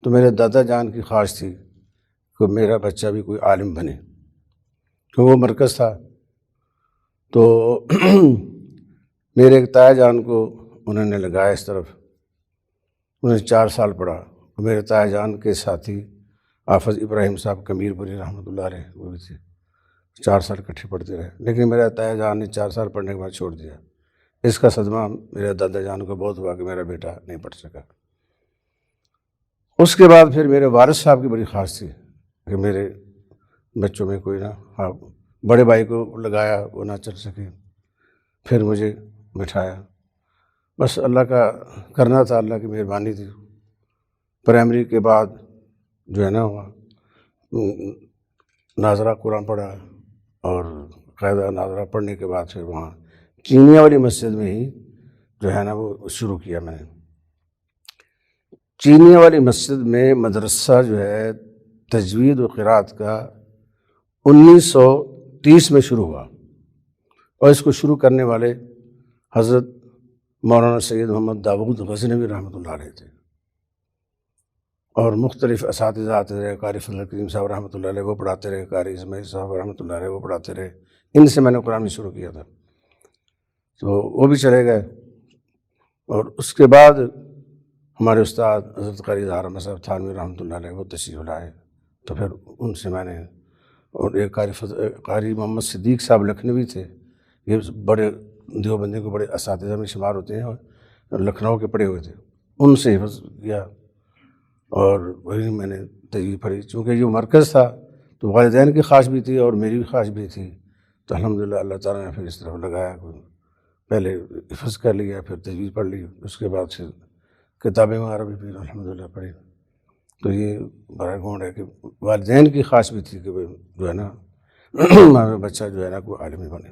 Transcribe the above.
تو میرے دادا جان کی خواہش تھی کہ میرا بچہ بھی کوئی عالم بنے، تو وہ مرکز تھا۔ تو میرے ایک تایا جان کو انہوں نے لگایا اس طرف، انہوں نے 4 سال پڑھا۔ میرے تایا جان کے ساتھی حافظ ابراہیم صاحب کمیر پوری رحمۃ اللہ علیہ وہ بھی تھے، 4 سال اکٹھے پڑھتے رہے، لیکن میرا تایا جان نے 4 سال پڑھنے کے بعد چھوڑ دیا۔ اس کا صدمہ میرے دادا جان کو بہت ہوا کہ میرا بیٹا نہیں پڑھ سکا۔ اس کے بعد پھر میرے وارث صاحب کی بڑی خواہش تھی کہ میرے بچوں میں کوئی نہ، ہاں بڑے بھائی کو لگایا وہ نہ چل سکے، پھر مجھے بٹھایا، بس اللہ کا کرنا تھا، اللہ کی مہربانی تھی۔ پرائمری کے بعد جو ہے نا ناظرہ قرآن پڑھا، اور قاعدہ ناظرہ پڑھنے کے بعد پھر وہاں چینیا والی مسجد میں ہی جو ہے نا وہ شروع کیا میں نے۔ چینیا والی مسجد میں مدرسہ جو ہے تجوید و قرات کا 1930 میں شروع ہوا، اور اس کو شروع کرنے والے حضرت مولانا سید محمد داؤد غزنوی رحمۃ اللہ علیہ تھے، اور مختلف اساتذہ آتے رہے، قاری فضل کریم صاحب رحمۃ اللہ علیہ وہ پڑھاتے رہے، قاری اسماعیل صاحب رحمۃ اللہ علیہ وہ پڑھاتے رہے، ان سے میں نے قرآن شروع کیا تھا، تو وہ بھی چلے گئے۔ اور اس کے بعد ہمارے استاد حضرت قاری اظہار احمد صاحب تھانوی رحمۃ اللہ علیہ وہ تشریف لائے، تو پھر ان سے میں نے، اور ایک قاری محمد صدیق صاحب لکھنوی تھے، یہ بڑے دیوبندی کو بڑے اساتذہ میں شمار ہوتے ہیں، اور لکھنؤ کے پڑھے ہوئے تھے، ان سے حفظ کیا، اور وہی میں نے تجوید پڑھی۔ چونکہ یہ مرکز تھا تو والدین کی خواہش بھی تھی اور میری بھی خواہش بھی تھی، تو الحمدللہ اللہ تعالیٰ نے پھر اس طرف لگایا، پہلے حفظ کر لیا، پھر تجوید پڑھ لی، اس کے بعد پھر کتابیں وغیرہ بھی پھر الحمدللہ پڑھی۔ تو یہ بڑا گون ہے کہ والدین کی خواہش بھی تھی کہ جو ہے نا ہمارا بچہ جو ہے نا کوئی عالم بنے۔